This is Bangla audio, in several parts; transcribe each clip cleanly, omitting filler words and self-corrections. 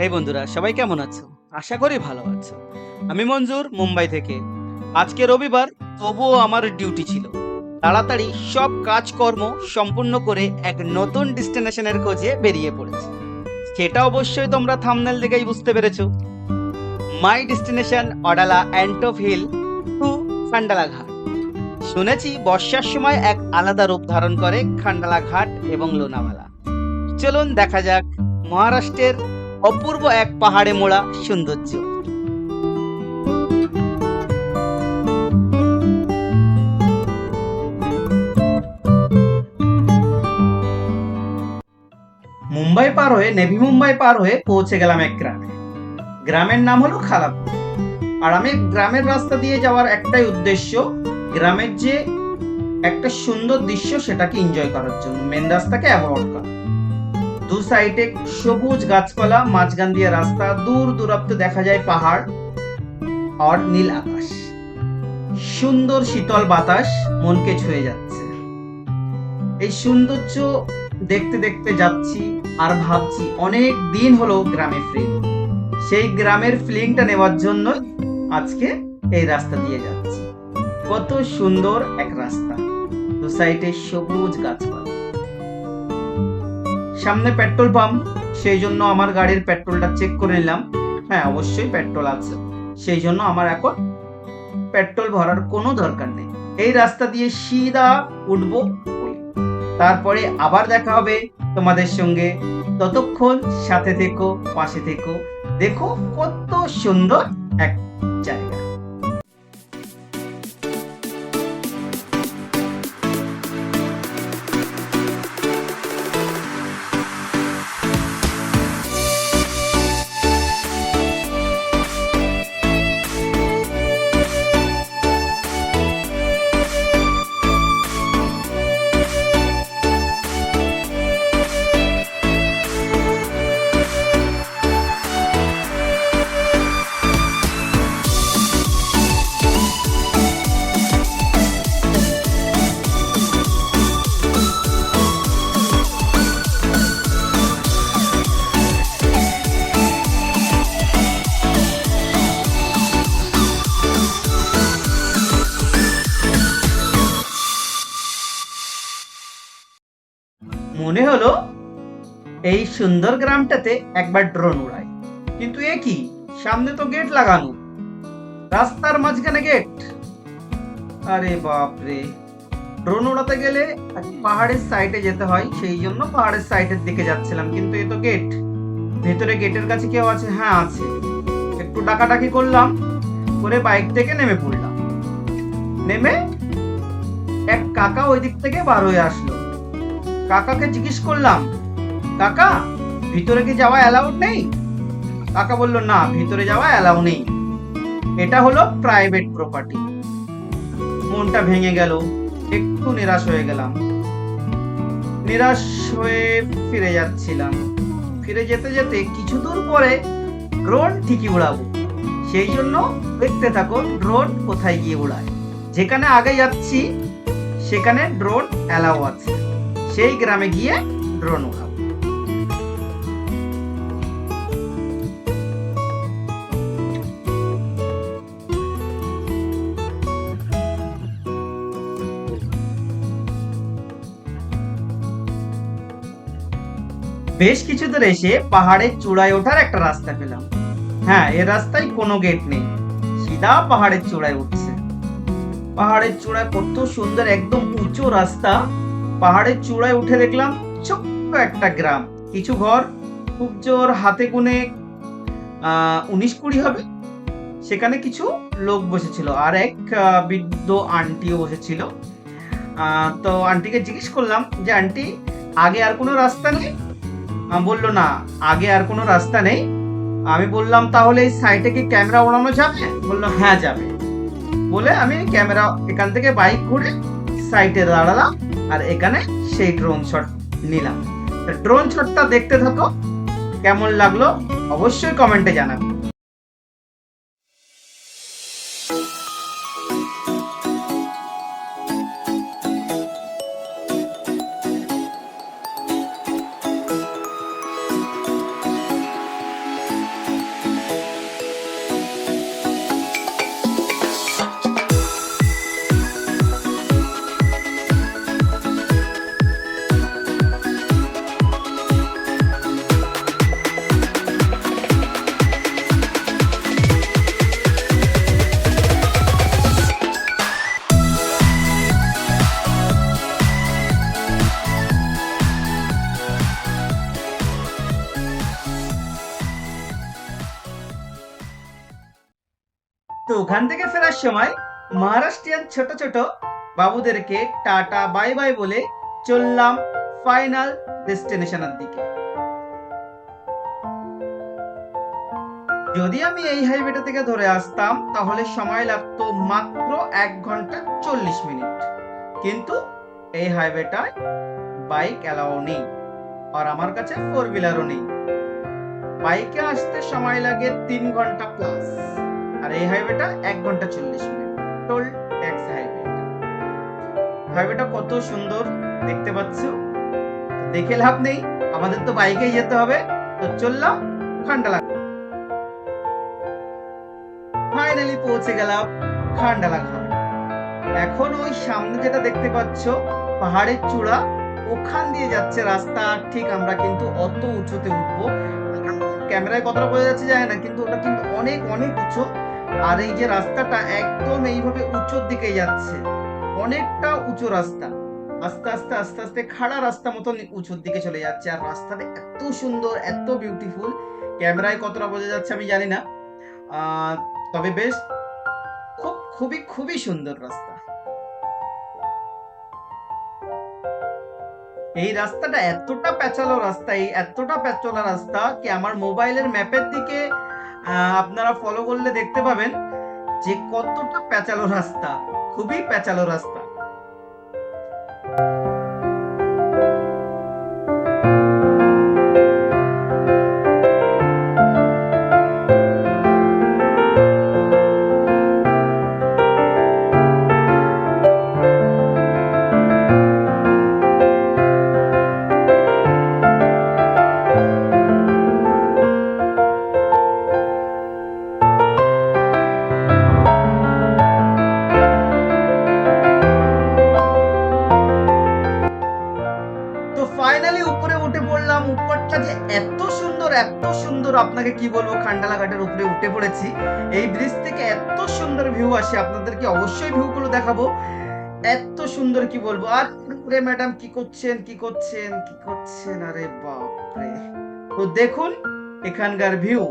এই বন্ধুরা সবাই কেমন আছো? আশা করি ভালো আছো। আমি মঞ্জুর, মুম্বাই থেকে। আজকে রবিবার, তবুও আমার ডিউটি ছিল। তাড়াতাড়ি সব কাজকর্ম সম্পূর্ণ করে এক নতুন ডেস্টিনেশনের খোঁজে বেরিয়ে পড়েছি। সেটা অবশ্যই তোমরা থাম্বনেল দেখেই বুঝতে পেরেছো। মাই ডেস্টিনেশন অডালা অ্যান্টফ হিল টু খান্ডালা ঘাট। শুনেছি বর্ষার সময় এক আলাদা রূপ ধারণ করে খান্ডালা ঘাট এবং লোনাভালা। চলুন দেখা যাক মহারাষ্ট্রের অপূর্ব এক পাহাড়ে মোড়া সৌন্দর্য। মুম্বাই পার হয়ে নেভি মুম্বাই পার হয়ে পৌঁছে গেলাম এক গ্রামে। গ্রামের নাম হলো খালাপুর। আর আমি গ্রামের রাস্তা দিয়ে যাওয়ার একটাই উদ্দেশ্য, গ্রামের যে একটা সুন্দর দৃশ্য সেটাকে এনজয় করার জন্য, মেন রাস্তাকে অ্যাভয়েড করা। দু সাইডে সবুজ গাছপালা, মাঝখান দিয়ে রাস্তা, দূর দূরান্তে দেখা যায় পাহাড় আর নীল আকাশ। সুন্দর শীতল বাতাস মনকে ছুঁয়ে যাচ্ছে। এই সৌন্দর্য দেখতে দেখতে যাচ্ছি আর ভাবছি অনেক দিন হলো গ্রামে ফিরিনি। সেই গ্রামের ফিলিংটা নেওয়ার জন্য আজকে এই রাস্তা দিয়ে যাচ্ছি। কত সুন্দর এক রাস্তা, দু সাইডে সবুজ গাছপালা। সামনে পেট্রোল পাম্প, সেই জন্য আমার গাড়ির পেট্রোলটা চেক করে নিলাম। হ্যাঁ, অবশ্যই পেট্রোল আছে, সেই জন্য আমার এখন পেট্রোল ভরার কোনো দরকার নেই। এই রাস্তা দিয়ে সিধা উঠবো, তারপরে আবার দেখা হবে তোমাদের সঙ্গে। ততক্ষণ সাথে থেকো, পাশে থেকো, দেখো কত সুন্দর এক জায়গা। মনে হলো এই সুন্দর গ্রামটাতে একবার ড্রোন উড়াই, কিন্তু এ কি, সামনে তো গেট লাগানো, রাস্তার মাঝখানে গেট। আরে বাপরে, ড্রোন উড়াতে গেলে পাহাড়ের সাইডে যেতে হয়, সেই জন্য পাহাড়ের সাইডের দিকে যাচ্ছিলাম, কিন্তু এ তো গেট। ভেতরে গেটের কাছে কেউ আছে? হ্যাঁ আছে। একটু ডাকাডাকি করলাম, করে বাইক থেকে নেমে পড়লাম। নেমে এক কাকা ওই দিক থেকে বার হয়ে আসলো। কাকাকে জিজ্ঞেস করলাম, কাকা ভিতরে কি যাওয়া অ্যালাউড নেই? কাকা বলল, না, ভিতরে যাওয়া অ্যালাউ নেই, এটা হলো প্রাইভেট প্রপার্টি। মনটা ভেঙে গেল, একটু নিরাশ হয়ে গেলাম। নিরাশ হয়ে ফিরে যাচ্ছিলাম। ফিরে যেতে যেতে কিছু দূর পরে ড্রোন ঠিকই উড়াবো, সেই জন্য দেখতে থাকো ড্রোন কোথায় গিয়ে উড়ায়। যেখানে আগে যাচ্ছি সেখানে ড্রোন অ্যালাউ আছে, সেই গ্রামে গিয়ে ড্রোন উড়াবো। বেশ কিছু দূর এসে পাহাড়ের চূড়ায় ওঠার একটা রাস্তা পেলাম। হ্যাঁ, এ রাস্তায় কোনো গেট নেই, সিধা পাহাড়ের চূড়ায় উঠছে। পাহাড়ের চূড়ায় কত সুন্দর, একদম উঁচু রাস্তা। পাহাড়ের চূড়ায় উঠে দেখলাম ছোট্ট একটা গ্রাম, কিছু ঘর, খুব জোর হাতে গুনে 19-20 হবে। সেখানে কিছু লোক বসেছিল, আর এক বৃদ্ধ আন্টিও বসেছিল। তো আন্টিকে জিজ্ঞেস করলাম যে, আন্টি আগে আর কোনো রাস্তা নেই? বললো, না, আগে আর কোনো রাস্তা নেই। আমি বললাম, তাহলে এই সাইডে কি ক্যামেরা ওড়ানো যাবে? বললো, হ্যাঁ যাবে। বলে আমি ক্যামেরা এখান থেকে বাইক ঘুরে সাইডে দাঁড়ালাম, আর এখানে সেই ড্রোন শট নিলাম। ড্রোন শটটা দেখতে থাকো, কেমন লাগলো অবশ্যই কমেন্টে জানাবে। তো ওখান থেকে ফেরার সময় মহারাষ্ট্রিয়ান ছোট ছোট বাবুদেরকে টাটা বাই বাই বলে চললাম ফাইনাল ডেস্টিনেশনের দিকে। যদি আমি এই হাইওয়েটা থেকে ধরে আসতাম তাহলে সময় লাগতো মাত্র 1 ঘন্টা 40 মিনিট, কিন্তু এই হাইওয়েটায় বাইক অ্যালাউ নেই, আর আমার কাছে 4 হুইলারও নেই। বাইকে আসতে সময় লাগে 3 ঘন্টা প্লাস, আর এই হাইওয়েটা 1 ঘন্টা 40 মিনিট। টোল ট্যাক্স হাইওয়েটা কত সুন্দর দেখতে পাচ্ছ। দেখে লাভ নেই, আমাদের তো বাইকেই যেতে হবে। তো চললাম খান্ডালা। ফাইনালি পৌঁছে গেলাম খান্ডালা ঘাট। এখন ওই সামনে যেটা দেখতে পাচ্ছ পাহাড়ের চূড়া, ওখান দিয়ে যাচ্ছে রাস্তা। ঠিক আমরা কিন্তু অত উঁচুতে উঠবো, ক্যামেরায় কতটা বোঝা যাচ্ছে জানি না, কিন্তু ওটা কিন্তু অনেক অনেক উঁচু। আর এই যে রাস্তাটা একদম এইভাবে উঁচুর দিকে যাচ্ছে, অনেকটা উঁচু রাস্তা। আস্তে আস্তে আস্তে আস্তে খাড়া রাস্তা মতন উঁচুর দিকে চলে যাচ্ছে। আর রাস্তাটা এত সুন্দর, এত বিউটিফুল, ক্যামেরায় কতটা বোঝা যাচ্ছে আমি জানি না, তবে বেশ খুবই খুবই সুন্দর রাস্তা। এই রাস্তাটা এতটা প্যাচালো রাস্তা, এতটা প্যাচালো রাস্তা কি আমার মোবাইলের ম্যাপের দিকে আপনারা ফলো করলে দেখতে পাবেন যে কতটা প্যাচালো রাস্তা, খুবই প্যাচালো রাস্তা। তো ফাইনালি উপরে উঠে পড়লাম। উপরটা যে এত সুন্দর, এত সুন্দর, আপনাকে কি বলবো, খান্ডালা ঘাটের উপরে উঠে পড়েছি। এই ব্রিজ থেকে এত সুন্দর ভিউ আসে, আপনাদেরকে অবশ্যই ভিউগুলো দেখাবো। এত সুন্দর কি বলবো। আর উপরে ম্যাডাম কি করছেন কি করছেন কি করছেন, আরে বাপরে। তো দেখুন এখানকার ভিউ।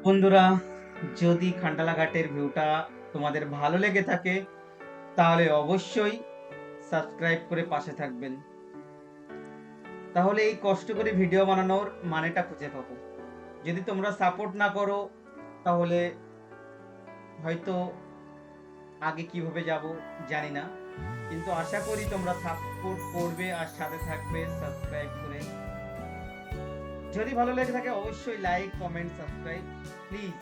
বন্ধুরা, যদি খান্ডালা ঘাটের ভিউটা তোমাদের ভালো লেগে থাকে তাহলে অবশ্যই সাবস্ক্রাইব করে পাশে থাকবেন। তাহলে এই কষ্ট করে ভিডিও বানানোর মানেটা খুঁজে পাবো। যদি তোমরা সাপোর্ট না করো তাহলে হয়তো আগে কিভাবে যাব জানি না, কিন্তু আশা করি তোমরা সাপোর্ট করবে আর সাথে থাকবে সাবস্ক্রাইব করে। যদি ভালো লেগে থাকে অবশ্যই লাইক, কমেন্ট, সাবস্ক্রাইব প্লিজ।